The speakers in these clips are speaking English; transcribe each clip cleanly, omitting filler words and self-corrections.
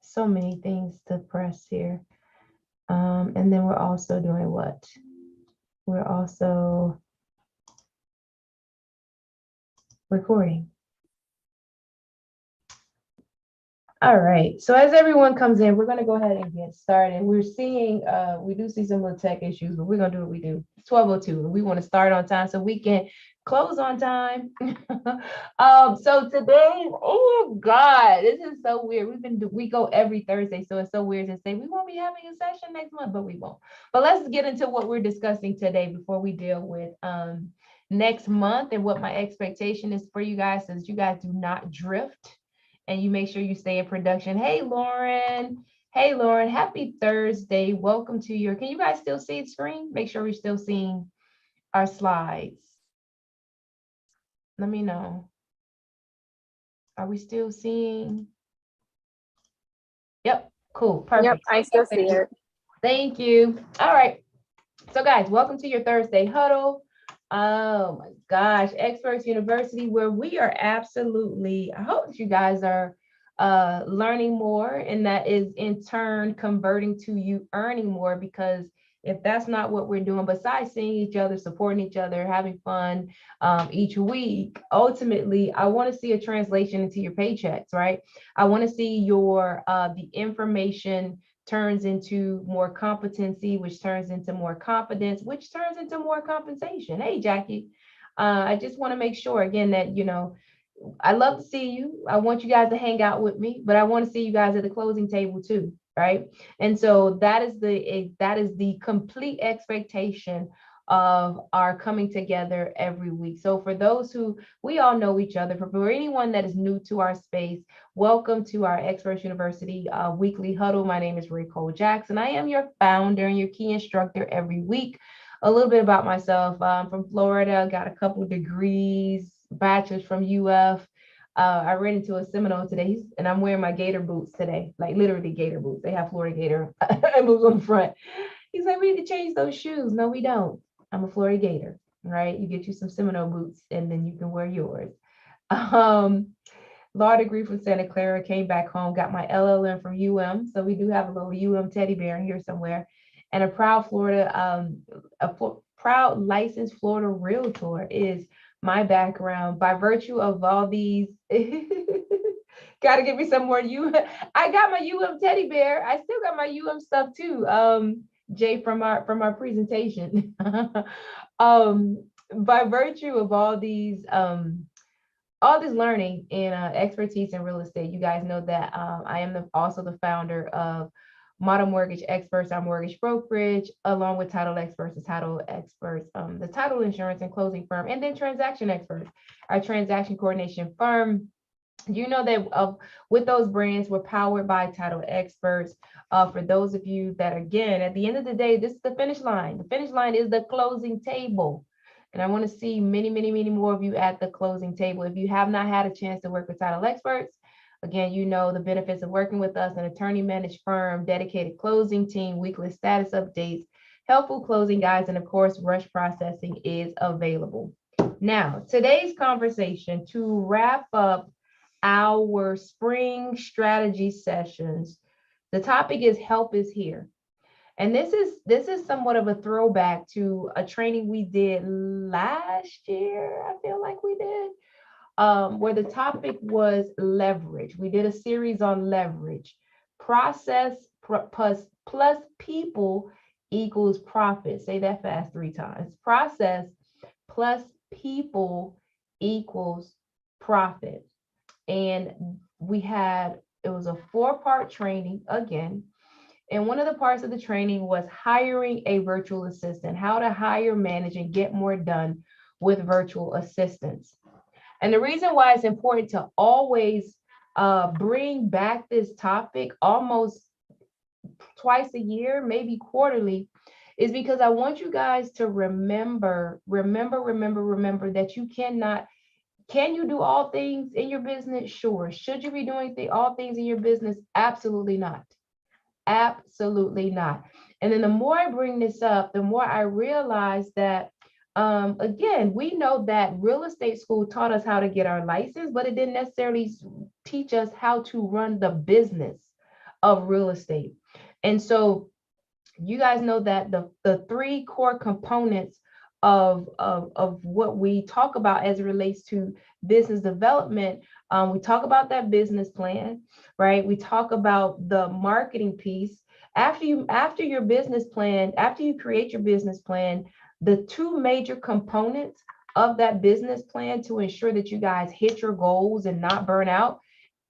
So many things to press here. And then we're also doing what? We're also recording. All right, so as everyone comes in, we're gonna go ahead and get started. We're seeing, we do see some little tech issues, but we're gonna do what we do. It's 12:02, and we wanna start on time so we can close on time. So today, oh God, this is so weird. We go every Thursday, so it's so weird to say we won't be having a session next month, but we won't. But let's get into what we're discussing today before we deal with next month and what my expectation is for you guys, so that you guys do not drift and you make sure you stay in production. Hey, Lauren. Hey, Lauren. Happy Thursday. Welcome to your, can you guys still see the screen? Make sure we're still seeing our slides. Let me know. Are we still seeing? Yep, cool, perfect. Yep, I still see it. Thank you. All right. So guys, welcome to your Thursday huddle. Oh my gosh, Experts University, where we are absolutely, I hope that you guys are learning more, and that is in turn converting to you earning more, because if that's not what we're doing, besides seeing each other, supporting each other, having fun each week, ultimately, I want to see a translation into your paychecks, right? I want to see your the information turns into more competency, which turns into more confidence, which turns into more compensation. Hey, Jackie, I just want to make sure again that, you know, I love to see you. I want you guys to hang out with me, but I want to see you guys at the closing table too, right? And so that is the complete expectation of our coming together every week. So for those who, we all know each other, for anyone that is new to our space, welcome to our Experts University weekly huddle. My name is Raycole Jackson. I am your founder and your key instructor every week. A little bit about myself. I'm from Florida, got a couple of degrees, bachelor's from UF. I ran into a Seminole today, and I'm wearing my Gator boots today, like literally Gator boots. They have Florida Gator boots on the front. He's like, we need to change those shoes. No, we don't. I'm a Florida Gator, right? You get you some Seminole boots, and then you can wear yours. Law degree from Santa Clara, came back home, got my LLM from So we do have a little teddy bear in here somewhere, and a proud proud licensed Florida realtor is my background. By virtue of all these, gotta give me some more I got my teddy bear. I still got my stuff too. Jay, from our presentation. By virtue of all this learning and expertise in real estate, you guys know that I am also the founder of Model Mortgage Experts, our mortgage brokerage, along with Title Experts, the title insurance and closing firm, and then Transaction Experts, our transaction coordination firm. You know that with those brands, we're powered by Title Experts. For those of you that, again, at the end of the day, this is the finish line. The finish line is the closing table. And I want to see many, many, many more of you at the closing table. If you have not had a chance to work with Title Experts, again, you know the benefits of working with us, an attorney managed firm, dedicated closing team, weekly status updates, helpful closing guides, and of course, rush processing is available. Now, today's conversation, to wrap up our spring strategy sessions, the topic is help is here. And this is somewhat of a throwback to a training we did last year, I feel like we did, where the topic was leverage. We did a series on leverage. Process plus people equals profit. Say that fast 3 times. Process plus people equals profit. And it was a 4-part training again. And one of the parts of the training was hiring a virtual assistant, how to hire, manage, and get more done with virtual assistants. And the reason why it's important to always bring back this topic almost twice a year, maybe quarterly, is because I want you guys to remember that you cannot. Can you do all things in your business? Sure. Should you be doing all things in your business? Absolutely not. Absolutely not. And then the more I bring this up, the more I realize that, again, we know that real estate school taught us how to get our license, but it didn't necessarily teach us how to run the business of real estate. And so you guys know that the three core components of what we talk about as it relates to business development, we talk about that business plan, right? We talk about the marketing piece. After your business plan, after you create your business plan, the two major components of that business plan to ensure that you guys hit your goals and not burn out.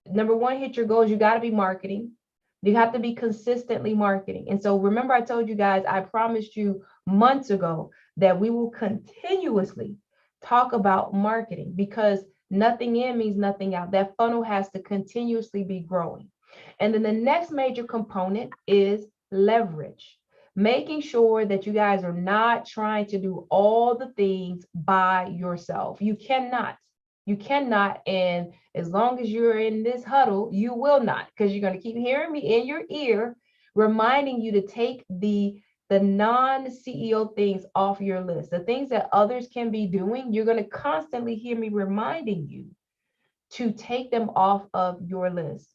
Number one, hit your goals, you got to be marketing. You have to be consistently marketing. And so remember, I told you guys, I promised you months ago that we will continuously talk about marketing, because nothing in means nothing out. That funnel has to continuously be growing. And then the next major component is leverage, making sure that you guys are not trying to do all the things by yourself. You cannot. You cannot. And as long as you're in this huddle, you will not, because you're going to keep hearing me in your ear, reminding you to take the non-CEO things off your list. The things that others can be doing, you're going to constantly hear me reminding you to take them off of your list.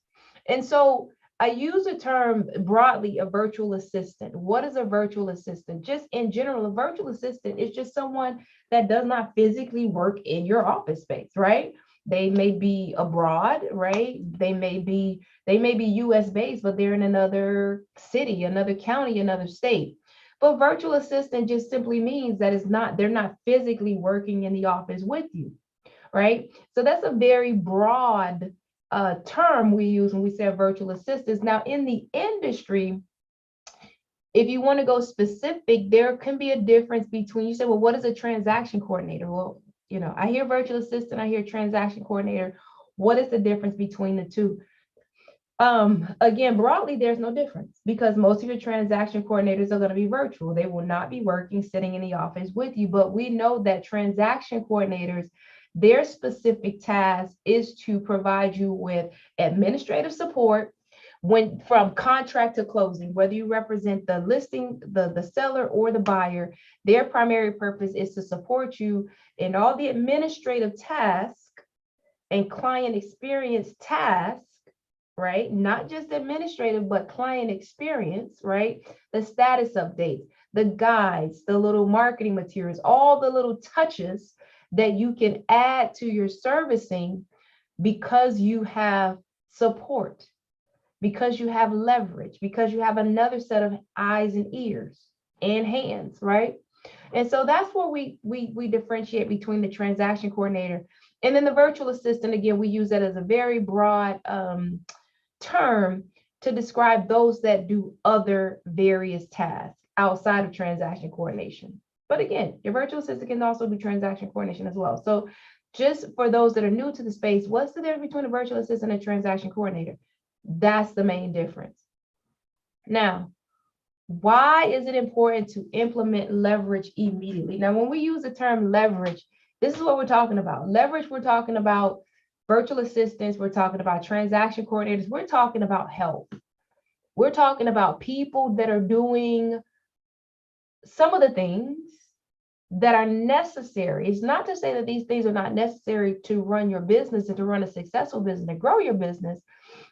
And so I use the term broadly, a virtual assistant. What is a virtual assistant? Just in general, a virtual assistant is just someone that does not physically work in your office space, right? They may be abroad, right? They may be US based, but they're in another city, another county, another state. But virtual assistant just simply means that they're not physically working in the office with you, right? So that's a very broad term we use when we say virtual assistants. Now, in the industry, if you want to go specific, there can be a difference between, you say, well, what is a transaction coordinator? Well, I hear virtual assistant, I hear transaction coordinator. What is the difference between the two? Again, broadly, there's no difference, because most of your transaction coordinators are going to be virtual. They will not be working, sitting in the office with you. But we know that transaction coordinators, their specific task is to provide you with administrative support from contract to closing, whether you represent the listing, the seller, or the buyer. Their primary purpose is to support you in all the administrative tasks and client experience tasks, right? Not just administrative, but client experience, right? The status updates, the guides, the little marketing materials, all the little touches that you can add to your servicing, because you have support, because you have leverage, because you have another set of eyes and ears and hands, right? And so that's where we differentiate between the transaction coordinator and then the virtual assistant. Again, we use that as a very broad term to describe those that do other various tasks outside of transaction coordination. But again, your virtual assistant can also do transaction coordination as well. So just for those that are new to the space, what's the difference between a virtual assistant and a transaction coordinator? That's the main difference. Now, why is it important to implement leverage immediately? Now, when we use the term leverage, this is what we're talking about. Leverage, we're talking about virtual assistants, we're talking about transaction coordinators, we're talking about help. We're talking about people that are doing some of the things that are necessary. It's not to say that these things are not necessary to run your business and to run a successful business and grow your business,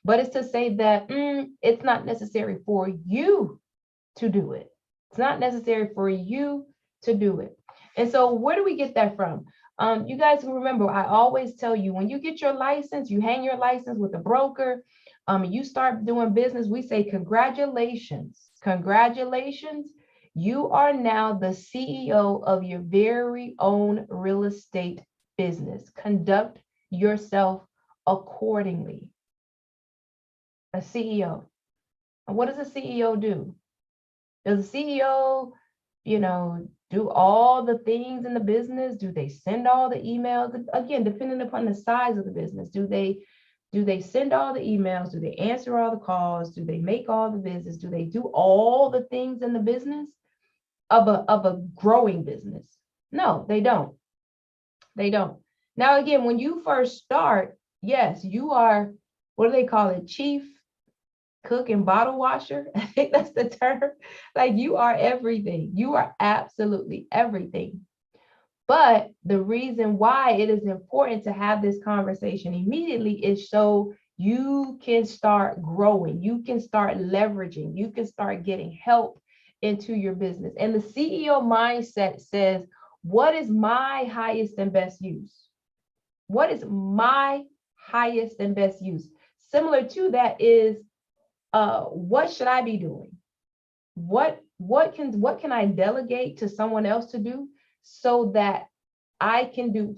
but it's to say that it's not necessary for you to do it. It's not necessary for you to do it. And so where do we get that from? You guys remember, I always tell you, when you get your license, you hang your license with a broker, you start doing business, we say, congratulations. Congratulations. You are now the CEO of your very own real estate business. Conduct yourself accordingly. A CEO. And what does a CEO do? Does the CEO, do all the things in the business? Do they send all the emails? Again, depending upon the size of the business, do they send all the emails? Do they answer all the calls? Do they make all the visits? Do they do all the things in the business of a growing business? No, they don't. They don't. Now, again, when you first start, yes, you are, what do they call it? Chief cook and bottle washer. I think that's the term. Like, you are everything. You are absolutely everything. But the reason why it is important to have this conversation immediately is so you can start growing, you can start leveraging, you can start getting help into your business. And the CEO mindset says, what is my highest and best use? What is my highest and best use? Similar to that is, what should I be doing? What can I delegate to someone else to do so that I can do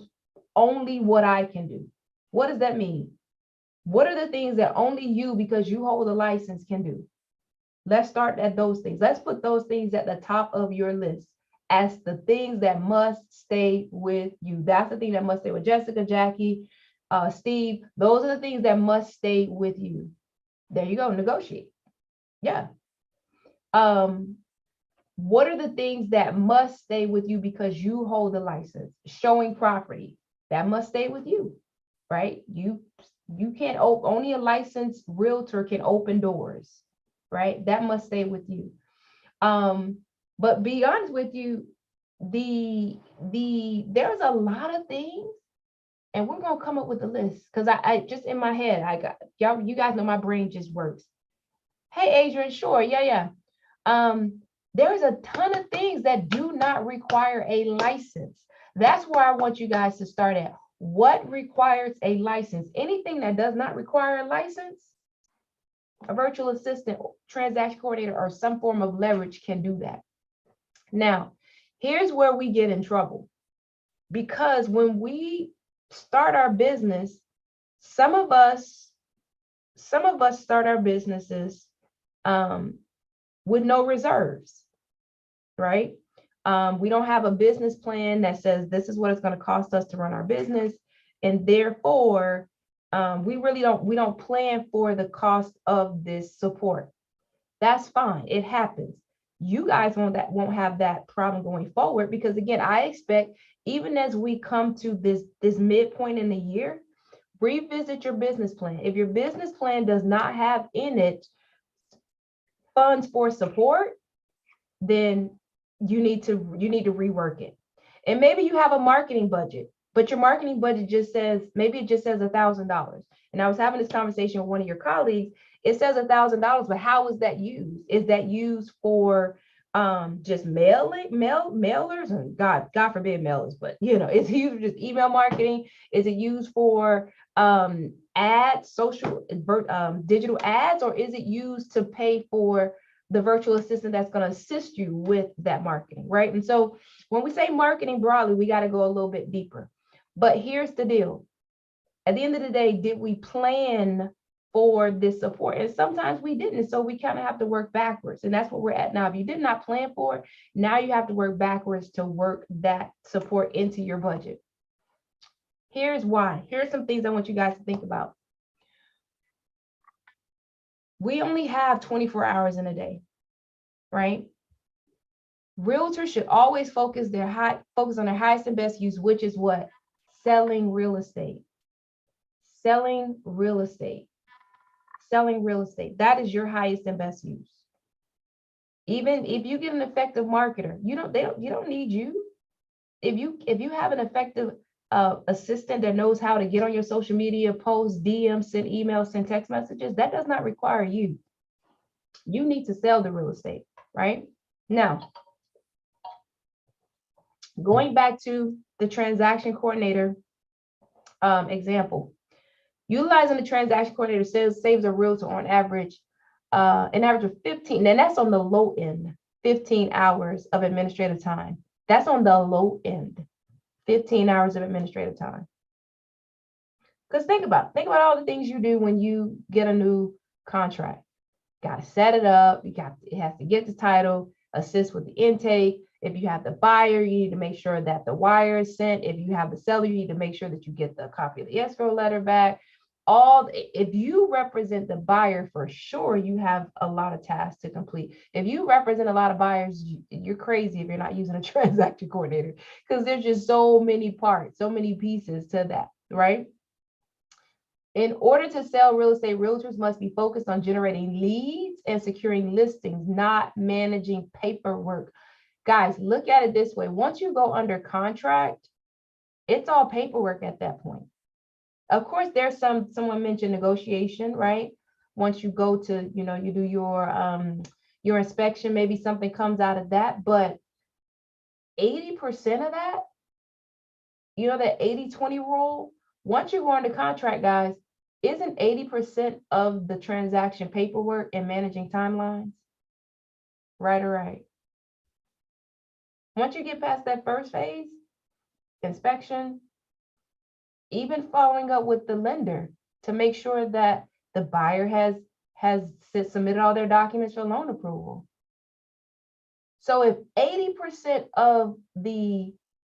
only what I can do? What does that mean? What are the things that only you, because you hold a license, can do? Let's start at those things. Let's put those things at the top of your list as the things that must stay with you. That's the thing that must stay with Jessica, Jackie, Steve. Those are the things that must stay with you. There you go. Negotiate. Yeah. What are the things that must stay with you because you hold the license? Showing property, that must stay with you, right? You can't open, only a licensed realtor can open doors, right? That must stay with you. But be honest with you, there's a lot of things, and we're gonna come up with a list because I just in my head, I got y'all, you guys know my brain just works. Hey, Adrian, sure, yeah. There's a ton of things that do not require a license. That's where I want you guys to start at. What requires a license? Anything that does not require a license, a virtual assistant, transaction coordinator, or some form of leverage can do that. Now, here's where we get in trouble. Because when we start our business, some of us start our businesses with no reserves, right? We don't have a business plan that says this is what it's going to cost us to run our business. And therefore, we don't plan for the cost of this support. That's fine. It happens. You guys won't have that problem going forward, because again, I expect, even as we come to this midpoint in the year, revisit your business plan. If your business plan does not have in it funds for support, then you need to rework it. And maybe you have a marketing budget, but your marketing budget just says, maybe it just says $1,000. And I was having this conversation with one of your colleagues. It says $1,000, but how is that used? Is that used for just mailers, and God forbid mailers, but is it used for just email marketing? Is it used for ads, social digital ads, or is it used to pay for the virtual assistant that's going to assist you with that marketing, right? And so when we say marketing broadly, we got to go a little bit deeper. But here's the deal. At the end of the day, did we plan for this support? And sometimes we didn't. So we kind of have to work backwards. And that's what we're at now. If you did not plan for it, now you have to work backwards to work that support into your budget. Here's why. Here's some things I want you guys to think about. We only have 24 hours in a day, right? Realtors should always focus on their highest and best use, which is what? Selling real estate. Selling real estate. Selling real estate. That is your highest and best use. Even if you get an effective marketer, you don't need you. If you have an effective assistant that knows how to get on your social media, post, DM, send emails, send text messages, that does not require you. You need to sell the real estate, right? Now, going back to the transaction coordinator example, utilizing the transaction coordinator saves a realtor on average an average of 15, and that's on the low end, 15 hours of administrative time. That's on the low end, 15 hours of administrative time. Because think about all the things you do when you get a new contract. Got to set it up. It has to get the title, assist with the intake. If you have the buyer, you need to make sure that the wire is sent. If you have the seller, you need to make sure that you get the copy of the escrow letter back. If you represent the buyer, for sure, you have a lot of tasks to complete. If you represent a lot of buyers, you're crazy if you're not using a transaction coordinator, because there's just so many parts, so many pieces to that, right? In order to sell real estate, realtors must be focused on generating leads and securing listings, not managing paperwork. Guys, look at it this way. Once you go under contract, it's all paperwork at that point. Of course, there's someone mentioned negotiation, right? Once you go to, you do your inspection, maybe something comes out of that, but 80% of that, that 80-20 rule, once you go under contract, guys, isn't 80% of the transaction paperwork and managing timelines? Right or right? Once you get past that first phase, inspection, even following up with the lender to make sure that the buyer has submitted all their documents for loan approval. So if 80% of the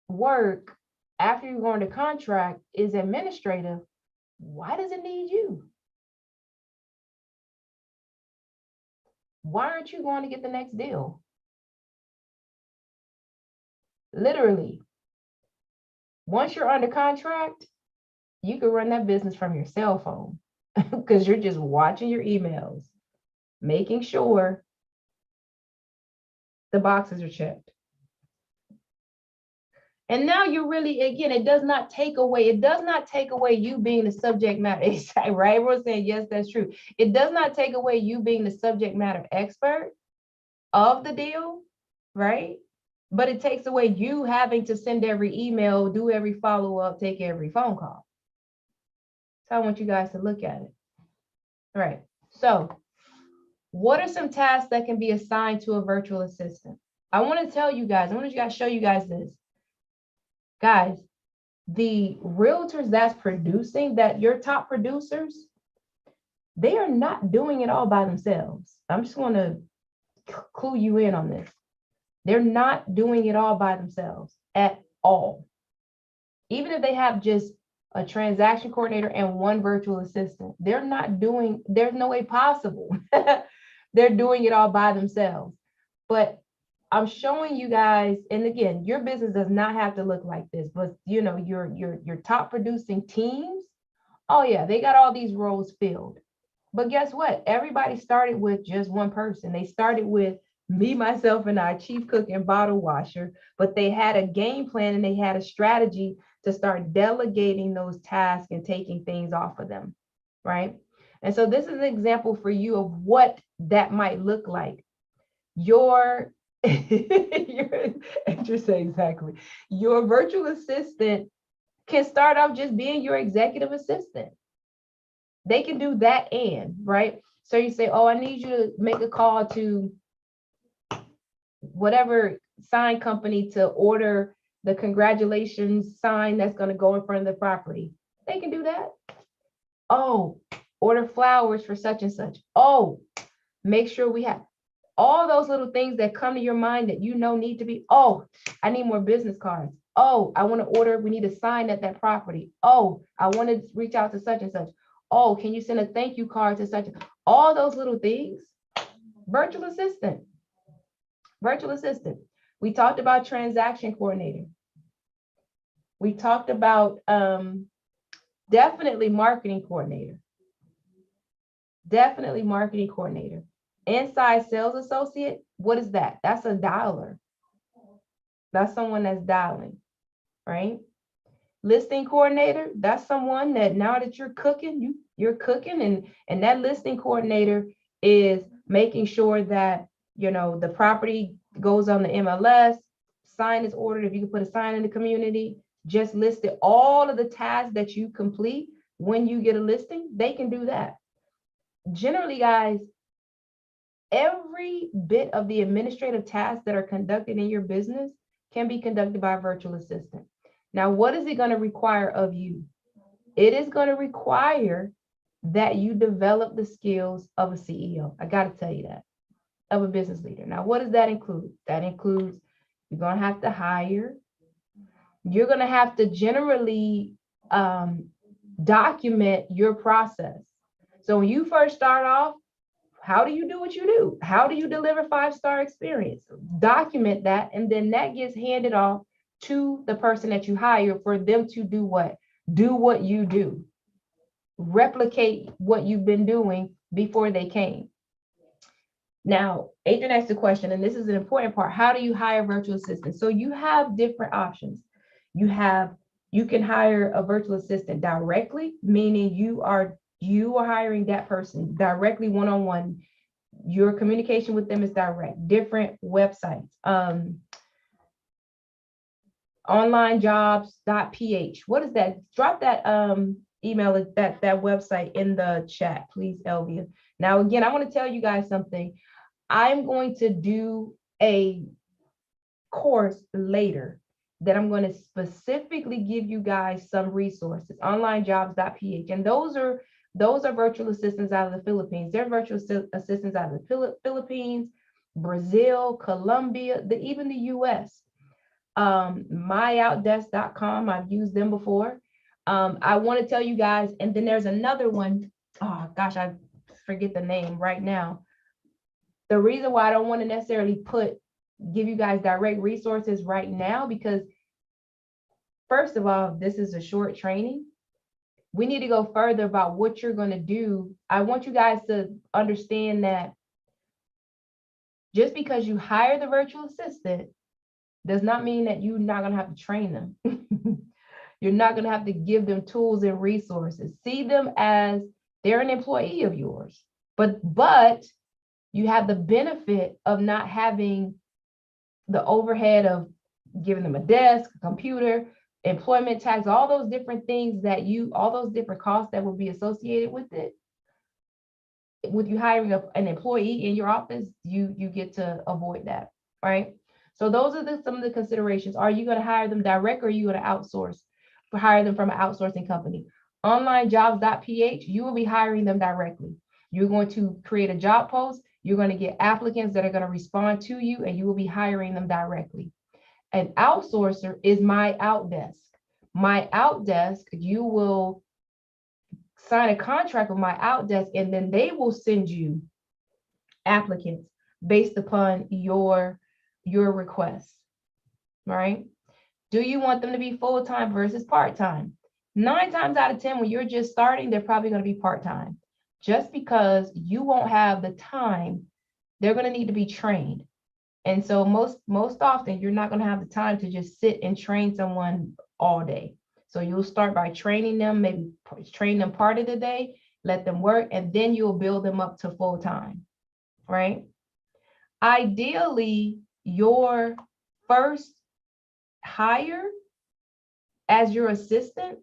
work after you go into contract is administrative, why does it need you? Why aren't you going to get the next deal? Literally, once you're under contract, you can run that business from your cell phone because you're just watching your emails, making sure the boxes are checked. And now you're really, again, it does not take away you being the subject matter expert, right? Everyone's saying, yes, that's true. It does not take away you being the subject matter expert of the deal, right? But it takes away you having to send every email, do every follow-up, take every phone call. So I want you guys to look at it. All right. So what are some tasks that can be assigned to a virtual assistant? I want to show you guys this. Guys, the realtors that's producing, that your top producers, they are not doing it all by themselves. I'm just going to clue you in on this. They're not doing it all by themselves at all. Even if they have just a transaction coordinator and one virtual assistant, there's no way possible. They're doing it all by themselves. But I'm showing you guys, and again, your business does not have to look like this, but your top producing teams, oh yeah, they got all these roles filled. But guess what? Everybody started with just one person. They started with me, myself, and our chief cook and bottle washer, but they had a game plan and they had a strategy to start delegating those tasks and taking things off of them, right? And so this is an example for you of what that might look like. Your exactly. Your virtual assistant can start off just being your executive assistant. They can do that right? So you say, oh, I need you to make a call to whatever sign company to order the congratulations sign that's going to go in front of the property. They can do that. Oh, order flowers for such and such. Oh, make sure we have all those little things that come to your mind that need to be, oh, I need more business cards. Oh, I want to order, we need a sign at that property. Oh, I want to reach out to such and such. Oh, can you send a thank you card to such? All those little things. Virtual assistant. Virtual assistant. We talked about transaction coordinator. We talked about definitely marketing coordinator. Definitely marketing coordinator. Inside sales associate, what is that? That's a dialer. That's someone that's dialing, right? Listing coordinator, that's someone that now that you're cooking, you're cooking, and that listing coordinator is making sure that the property goes on the MLS, sign is ordered. If you can put a sign in the community, just list it. All of the tasks that you complete when you get a listing, they can do that. Generally, guys, every bit of the administrative tasks that are conducted in your business can be conducted by a virtual assistant. Now, what is it going to require of you? It is going to require that you develop the skills of a CEO. I got to tell you that, of a business leader. Now, what does that include? That includes you're going to have to hire. You're going to have to generally document your process. So when you first start off, how do you do what you do? How do you deliver 5-star experience? Document that, and then that gets handed off to the person that you hire for them to do what? Do what you do. Replicate what you've been doing before they came. Now, Adrian asked the question, and this is an important part. How do you hire virtual assistants? So you have different options. You can hire a virtual assistant directly, meaning you are hiring that person directly one-on-one. Your communication with them is direct. Different websites. Onlinejobs.ph. What is that? Drop that email, that website in the chat, please, Elvia. Now, again, I want to tell you guys something. I'm going to do a course later that I'm going to specifically give you guys some resources, onlinejobs.ph. And those are virtual assistants out of the Philippines. They're virtual assistants out of the Philippines, Brazil, Colombia, even the US. Myoutdesk.com, I've used them before. I want to tell you guys, and then there's another one. Oh gosh, I forget the name right now. The reason why I don't want to necessarily give you guys direct resources right now, because first of all, this is a short training. We need to go further about what you're going to do. I want you guys to understand that just because you hire the virtual assistant does not mean that you're not going to have to train them. You're not going to have to give them tools and resources. See them as they're an employee of yours, but you have the benefit of not having the overhead of giving them a desk, a computer, employment tax, all those different things all those different costs that will be associated with it. With you hiring an employee in your office, you get to avoid that, right? So those are some of the considerations. Are you going to hire them direct, or are you going to outsource, hire them from an outsourcing company? Onlinejobs.ph, you will be hiring them directly. You're going to create a job post. You're going to get applicants that are going to respond to you, and you will be hiring them directly. An outsourcer is MyOutDesk. MyOutDesk, you will sign a contract with MyOutDesk, and then they will send you applicants based upon your request, right? Do you want them to be full-time versus part-time? 9 times out of 10, when you're just starting, they're probably going to be part-time, just because you won't have the time. They're going to need to be trained. And so most often, you're not going to have the time to just sit and train someone all day. So you'll start by training them, maybe train them part of the day, let them work, and then you'll build them up to full-time, right? Ideally, your first hire as your assistant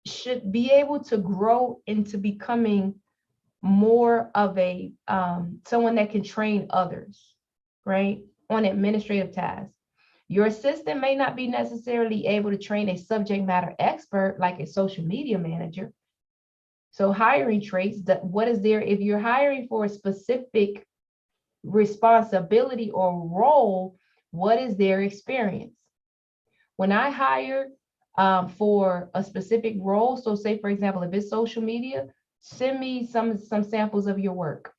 should be able to grow into becoming more of a someone that can train others, right, on administrative tasks. Your assistant may not be necessarily able to train a subject matter expert like a social media manager. So hiring traits, what is there? If you're hiring for a specific responsibility or role, what is their experience? When I hire for a specific role, so say, for example, if it's social media, send me some samples of your work.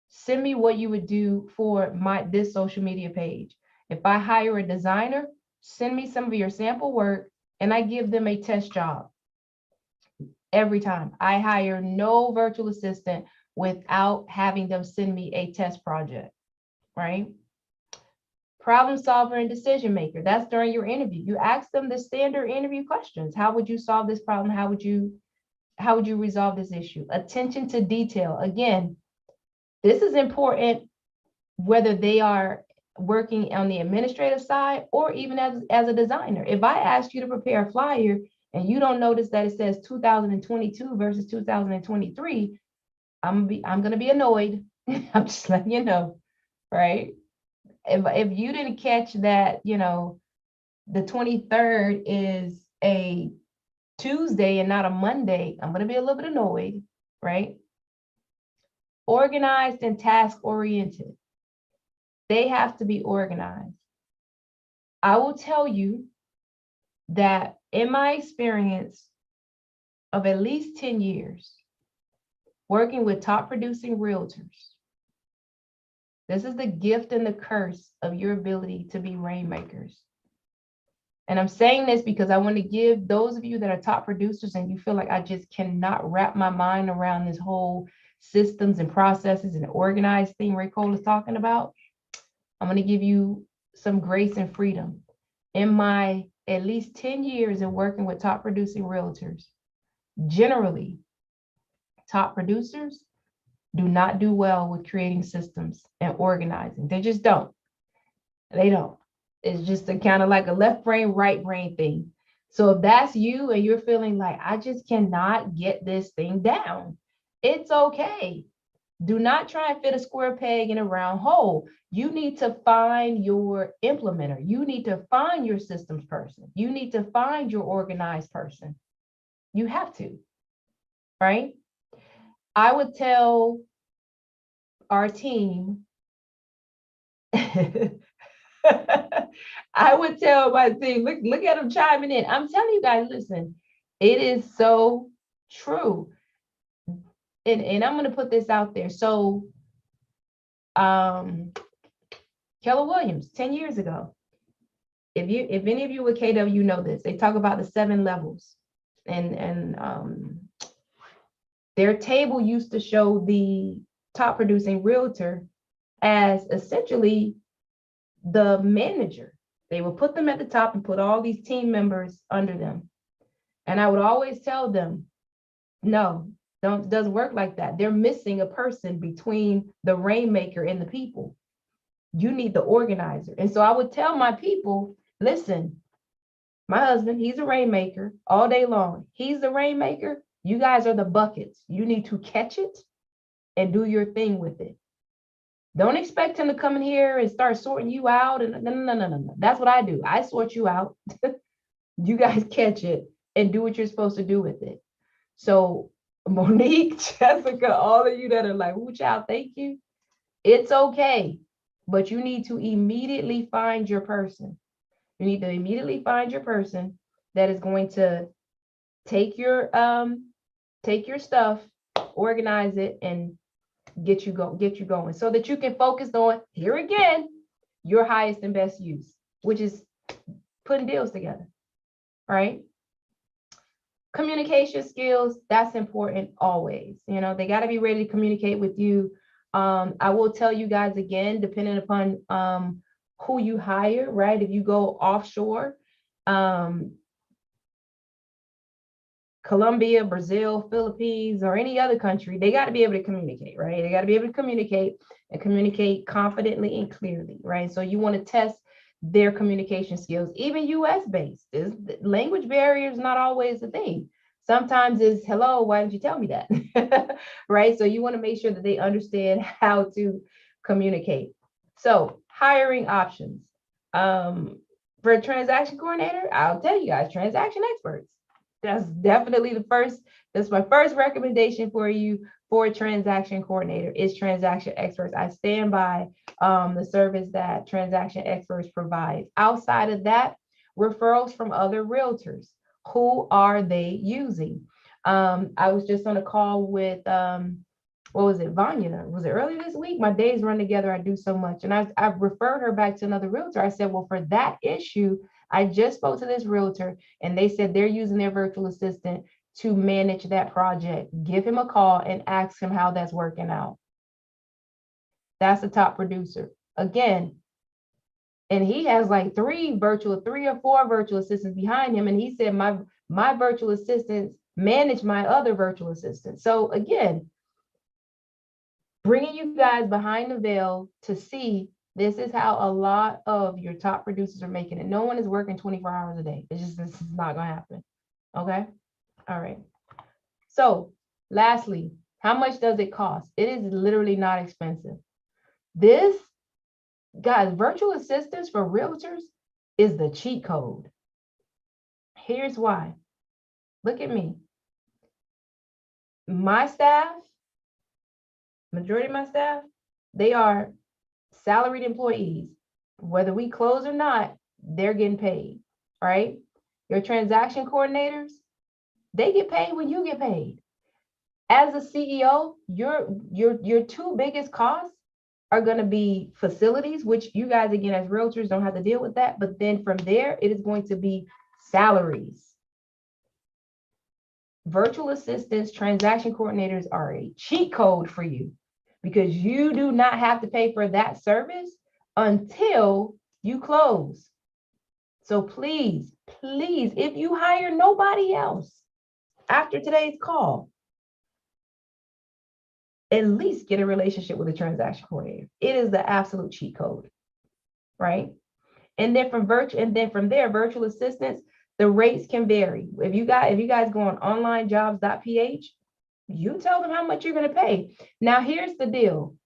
Send me what you would do for this social media page. If I hire a designer, send me some of your sample work, and I give them a test job every time. I hire no virtual assistant without having them send me a test project, right? Problem solver and decision maker. That's during your interview. You ask them the standard interview questions. How would you solve this problem? How would you resolve this issue? Attention to detail. Again, this is important whether they are working on the administrative side or even as a designer. If I ask you to prepare a flyer and you don't notice that it says 2022 versus 2023, I'm going to be annoyed. I'm just letting you know, right? If you didn't catch that, the 23rd is a Tuesday and not a Monday, I'm going to be a little bit annoyed, right? Organized and task oriented. They have to be organized. I will tell you that in my experience of at least 10 years working with top producing realtors, this is the gift and the curse of your ability to be rainmakers. And I'm saying this because I want to give those of you that are top producers and you feel like I just cannot wrap my mind around this whole systems and processes and organized thing Ray Cole is talking about. I'm going to give you some grace and freedom. In my at least 10 years in working with top producing realtors, generally, top producers do not do well with creating systems and organizing. They just don't. They don't. It's just a kind of like a left brain, right brain thing. So if that's you and you're feeling like, I just cannot get this thing down, it's okay. Do not try and fit a square peg in a round hole. You need to find your implementer. You need to find your systems person. You need to find your organized person. You have to, right? I would tell our team, I would tell my team, look at them chiming in. I'm telling you guys, listen, it is so true. And I'm going to put this out there. So, Keller Williams, 10 years ago, if any of you with KW, you know this, they talk about the 7 levels, and their table used to show the top producing realtor as essentially the manager. They would put them at the top and put all these team members under them. And I would always tell them, no, doesn't work like that. They're missing a person between the rainmaker and the people. You need the organizer. And so I would tell my people, listen, my husband, he's a rainmaker all day long. He's the rainmaker. You guys are the buckets. You need to catch it and do your thing with it. Don't expect him to come in here and start sorting you out. And no. That's what I do. I sort you out. You guys catch it and do what you're supposed to do with it. So Monique, Jessica, all of you that are like, ooh, child, thank you. It's okay. But you need to immediately find your person. You need to immediately find your person that is going to take your stuff, organize it, and get you going so that you can focus on, here again, your highest and best use, which is putting deals together, right? Communication skills, that's important always. You know, they got to be ready to communicate with you. I will tell you guys again, depending upon who you hire, right? If you go offshore, Colombia, Brazil, Philippines, or any other country, they got to be able to communicate, right? They got to be able to communicate and communicate confidently and clearly, right? So you want to test their communication skills, even US based. Language barrier is not always a thing. Sometimes it's, hello, why didn't you tell me that? Right? So you want to make sure that they understand how to communicate. So hiring options. For a transaction coordinator, I'll tell you guys, transaction experts. That's definitely that's my first recommendation for you for a transaction coordinator is transaction experts. I stand by the service that transaction experts provide. Outside of that, referrals from other realtors. Who are they using? I was just on a call with, what was it, Vanya? Was it earlier this week? My days run together. I do so much. And I referred her back to another realtor. I said, well, for that issue, I just spoke to this realtor and they said they're using their virtual assistant to manage that project. Give him a call and ask him how that's working out. That's a top producer. Again, and he has like 3 or 4 virtual assistants behind him. And he said, my virtual assistants manage my other virtual assistants. So again, bringing you guys behind the veil to see this is how a lot of your top producers are making it. No one is working 24 hours a day. This is not going to happen. Okay. All right. So lastly, how much does it cost? It is literally not expensive. This, guys, virtual assistants for realtors is the cheat code. Here's why. Look at me. My staff, majority of my staff, they are salaried employees. Whether we close or not, they're getting paid, right? Your transaction coordinators, they get paid when you get paid. As a CEO, your 2 biggest costs are going to be facilities, which you guys, again, as realtors don't have to deal with that. But then from there, it is going to be salaries. Virtual assistants, transaction coordinators are a cheat code for you because you do not have to pay for that service until you close. So please, please, if you hire nobody else after today's call, at least get a relationship with a transaction coordinator. It is the absolute cheat code, right? And then from there, virtual assistants, the rates can vary. If you guys go on onlinejobs.ph, you tell them how much you're going to pay. Now, here's the deal.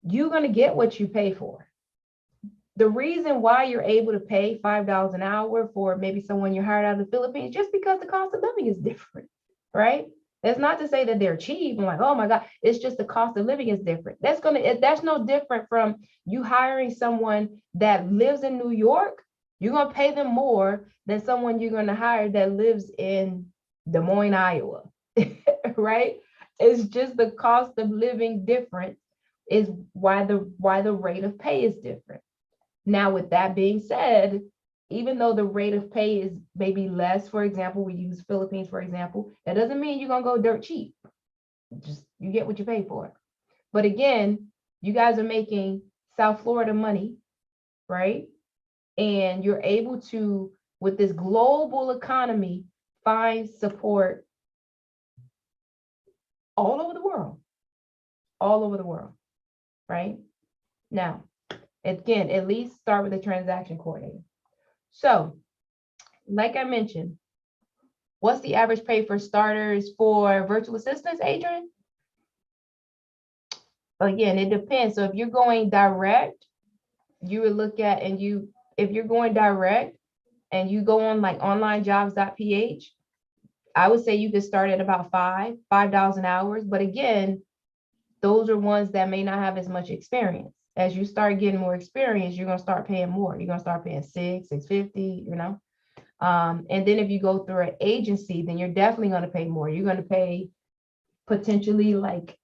You're going to get what you pay for. The reason why you're able to pay $5 an hour for maybe someone you hired out of the Philippines, just because the cost of living is different, right? That's not to say that they're cheap and like, oh my God, it's just the cost of living is different. That's no different from you hiring someone that lives in New York. You're going to pay them more than someone you're going to hire that lives in Des Moines, Iowa, right? It's just the cost of living difference is why the rate of pay is different. Now, with that being said, even though the rate of pay is maybe less, for example, we use Philippines, for example, that doesn't mean you're going to go dirt cheap. Just you get what you pay for. But again, you guys are making South Florida money, right? And you're able to, with this global economy, find support all over the world, right? Now, again, at least start with a transaction coordinator. So, like I mentioned, what's the average pay for starters for virtual assistants, Adrian? Again, it depends. So if you're going direct, you would look at, if you're going direct and you go on like onlinejobs.ph, I would say you could start at about $5 an hour. But again, those are ones that may not have as much experience. As you start getting more experience, you're going to start paying more. You're going to start paying $650, you know. And then if you go through an agency, then you're definitely going to pay more. You're going to pay potentially like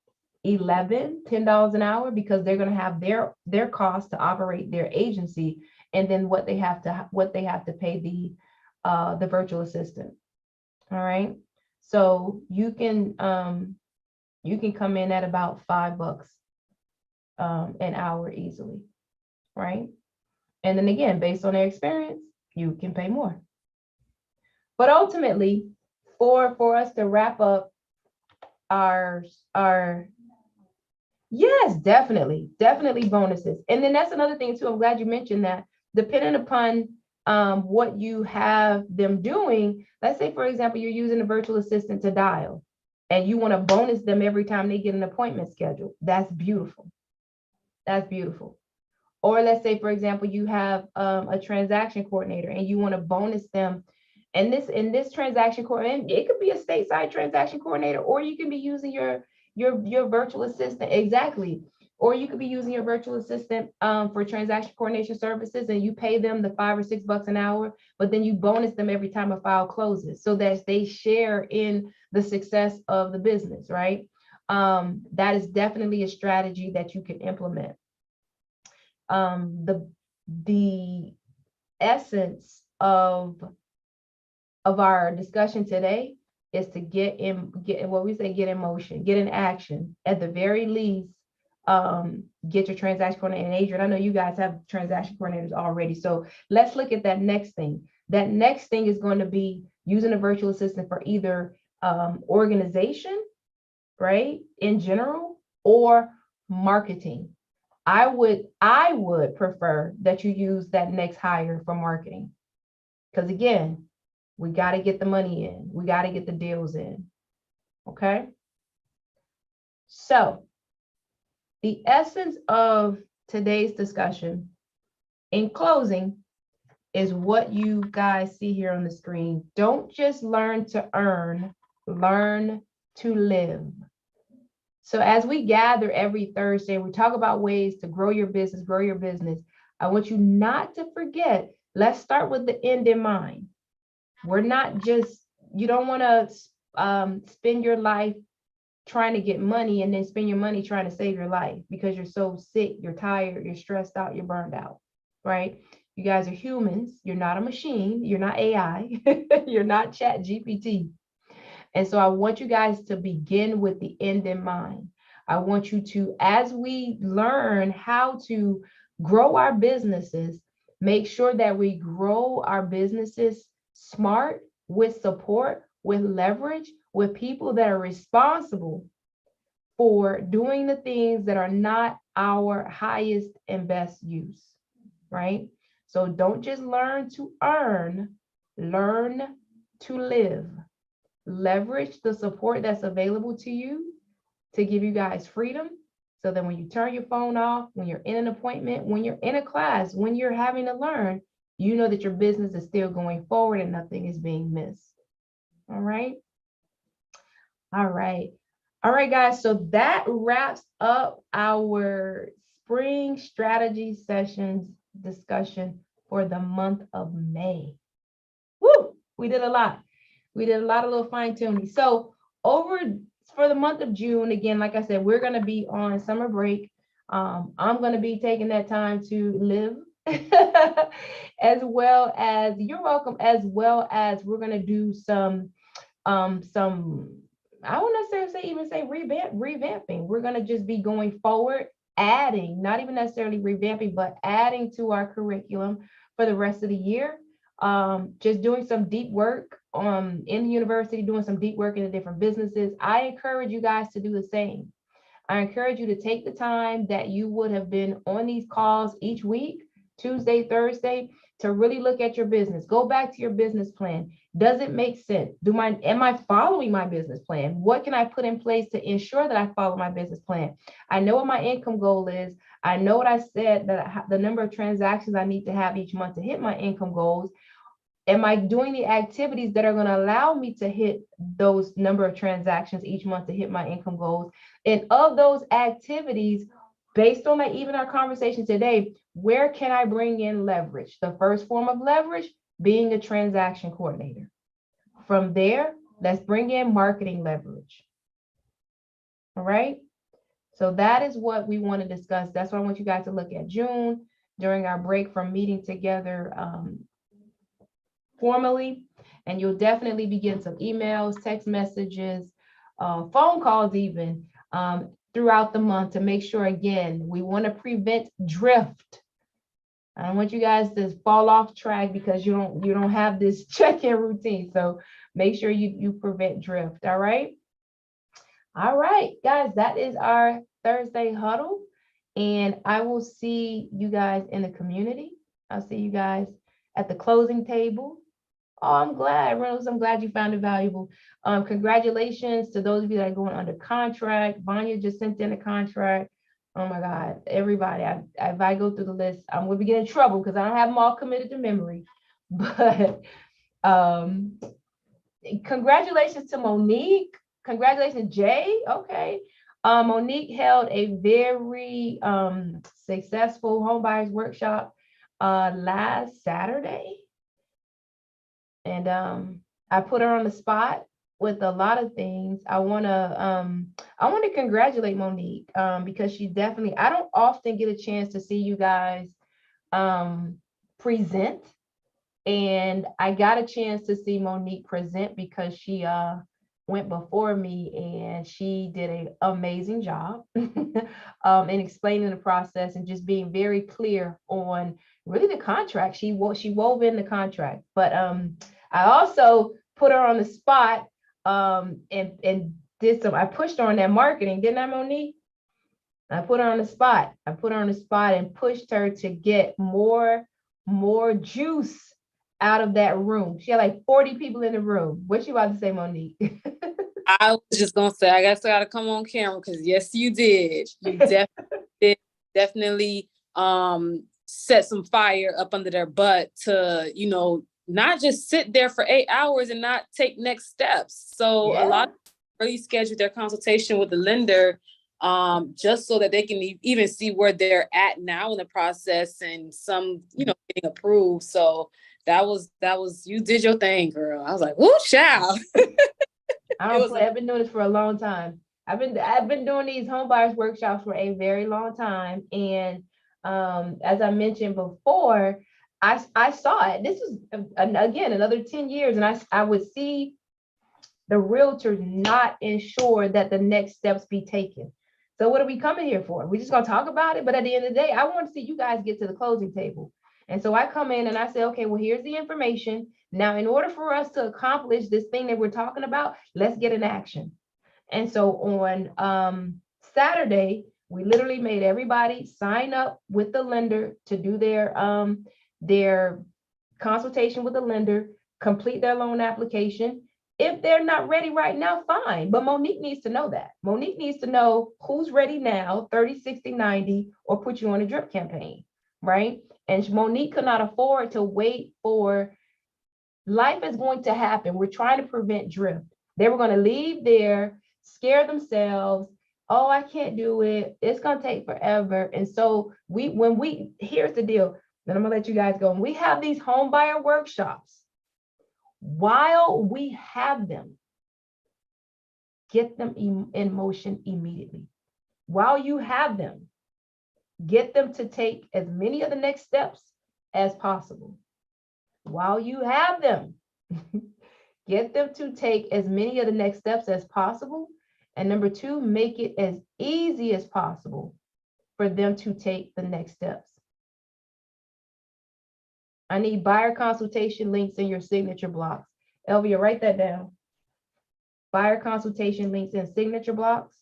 $10 an hour because they're going to have their cost to operate their agency, and then what they have to pay the virtual assistant. All right. So you can come in at about $5 an hour easily, right? And then again, based on their experience, you can pay more. But ultimately, for us to wrap up our yes, definitely bonuses. And then that's another thing too. I'm glad you mentioned that. Depending upon what you have them doing, let's say, for example, you're using a virtual assistant to dial and you want to bonus them every time they get an appointment scheduled. That's beautiful. That's beautiful. Or let's say, for example, you have a transaction coordinator and you want to bonus them. And this transaction coordinator, it could be a stateside transaction coordinator, or you can be using your virtual assistant. Exactly. Or you could be using your virtual assistant for transaction coordination services, and you pay them the $5 or $6 an hour, but then you bonus them every time a file closes so that they share in the success of the business, right? That is definitely a strategy that you can implement. The essence of our discussion today is to get in motion, get in action. At the very least, get your transaction coordinator. And Adrian, I know you guys have transaction coordinators already. So let's look at that next thing. That next thing is going to be using a virtual assistant for either organization, right, in general, or marketing. I would prefer that you use that next hire for marketing. Because again, we got to get the money in. We got to get the deals in. Okay. So the essence of today's discussion in closing is what you guys see here on the screen. Don't just learn to earn, learn to live. So as we gather every Thursday, we talk about ways to grow your business. I want you not to forget, let's start with the end in mind. We're not just, you don't want to spend your life trying to get money and then spend your money trying to save your life because you're so sick, you're tired, you're stressed out, you're burned out, right? You guys are humans. You're not a machine. You're not AI. You're not Chat GPT. And so I want you guys to begin with the end in mind. I want you to, as we learn how to grow our businesses, make sure that we grow our businesses smart, with support, with leverage, with people that are responsible for doing the things that are not our highest and best use, right? So don't just learn to earn, learn to live. Leverage the support that's available to you to give you guys freedom. So that when you turn your phone off, when you're in an appointment, when you're in a class, when you're having to learn, you know that your business is still going forward and nothing is being missed. All right. All right. All right, guys. So that wraps up our spring strategy sessions discussion for the month of May. Woo! We did a lot. We did a lot of little fine tuning. So over for the month of June, again, like I said, we're going to be on summer break. I'm going to be taking that time to live as well as you're welcome, as well as we're going to do some I wouldn't necessarily say revamping. We're going to just be going forward, adding, not even necessarily revamping, but adding to our curriculum for the rest of the year. Just doing some deep work in the university, doing some deep work in the different businesses. I encourage you guys to do the same. I encourage you to take the time that you would have been on these calls each week, Tuesday, Thursday, to really look at your business. Go back to your business plan. Does it make sense? Am I following my business plan? What can I put in place to ensure that I follow my business plan? I know what my income goal is. I know what I said, that the number of transactions I need to have each month to hit my income goals. Am I doing the activities that are going to allow me to hit those number of transactions each month to hit my income goals? And of those activities, based on even our conversation today, where can I bring in leverage? The first form of leverage being a transaction coordinator. From there, let's bring in marketing leverage. All right. So that is what we want to discuss. That's what I want you guys to look at June during our break from meeting together formally. And you'll definitely be getting some emails, text messages, phone calls even throughout the month to make sure, again, we want to prevent drift. I don't want you guys to fall off track because you don't have this check-in routine. So make sure you prevent drift. All right. All right, guys, that is our Thursday huddle. And I will see you guys in the community. I'll see you guys at the closing table. Oh, I'm glad, Reynolds. I'm glad you found it valuable. Congratulations to those of you that are going under contract. Vanya just sent in a contract. Oh my God, everybody. If I go through the list, I'm going to be getting in trouble because I don't have them all committed to memory. But congratulations to Monique. Congratulations, Jay. Okay. Monique held a very successful homebuyers workshop last Saturday. And I put her on the spot with a lot of things. I want to congratulate Monique because she definitely, I don't often get a chance to see you guys present. And I got a chance to see Monique present because she went before me and she did an amazing job in explaining the process and just being very clear on really the contract. She wove in the contract, but I also put her on the spot and did some, I pushed her on that marketing, didn't I, Monique? I put her on the spot. I put her on the spot and pushed her to get more juice out of that room. She had like 40 people in the room. What you about to say, Monique? I was just gonna say, I guess I gotta come on camera because yes, you did. You definitely set some fire up under their butt to, not just sit there for 8 hours and not take next steps. So yeah. A lot of really scheduled their consultation with the lender just so that they can even see where they're at now in the process and some, getting approved. So that was, you did your thing, girl. I was like, whoo, child. I've been doing this for a long time. I've been doing these home buyers workshops for a very long time. And as I mentioned before, I saw it. This was again another 10 years, and I would see the realtor not ensure that the next steps be taken. So what are we coming here for? We're just gonna talk about it, but at the end of the day, I want to see you guys get to the closing table. And so I come in and I say, okay, well, here's the information. Now, in order for us to accomplish this thing that we're talking about, let's get in action. And so on Saturday, we literally made everybody sign up with the lender to do their consultation with the lender, complete their loan application. If they're not ready right now, fine. But Monique needs to know that. Monique needs to know who's ready now, 30, 60, 90, or put you on a drip campaign, right? And Monique could not afford to wait for, life is going to happen. We're trying to prevent drift. They were going to leave there, scare themselves. Oh, I can't do it. It's going to take forever. And so here's the deal. Then I'm going to let you guys go. When we have these home buyer workshops, while we have them, get them in motion immediately. While you have them, get them to take as many of the next steps as possible. While you have them, get them to take as many of the next steps as possible. And number two, make it as easy as possible for them to take the next steps. I need buyer consultation links in your signature blocks. Elvia, write that down. Buyer consultation links in signature blocks.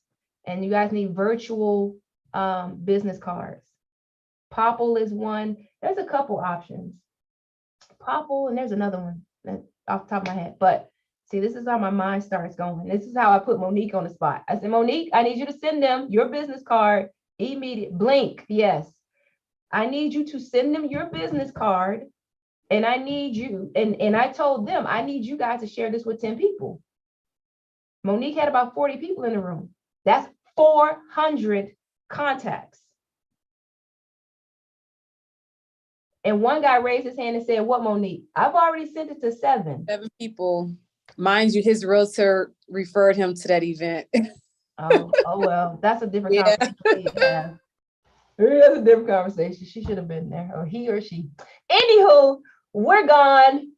And you guys need virtual business cards. Popl is one. There's a couple options. Popl, and there's another one off the top of my head. But see, this is how my mind starts going. This is how I put Monique on the spot. I said, Monique, I need you to send them your business card immediate. Blink, yes. I need you to send them your business card. And I need you, and I told them, I need you guys to share this with 10 people. Monique had about 40 people in the room. That's 400 contacts. And one guy raised his hand and said, what, Monique? I've already sent it to 7. 7 people. Mind you, his realtor referred him to that event. Oh well, that's a different conversation. Yeah. That's a different conversation. She should have been there, or he or she. Anywho, we're gone.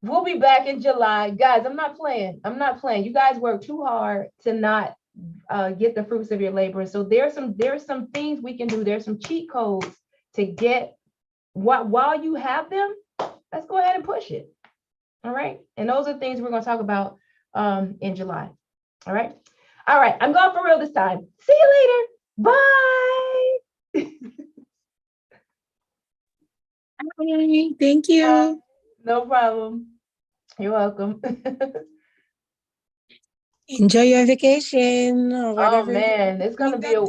We'll be back in July. Guys, I'm not playing. I'm not playing. You guys work too hard to not get the fruits of your labor. So there's some things we can do. There's some cheat codes to get while you have them. Let's go ahead and push it. All right. And those are things we're going to talk about in July. All right. All right. I'm going for real this time. See you later. Bye. Hi, thank you. No problem. You're welcome. Enjoy your vacation or Oh whatever. man, it's gonna be a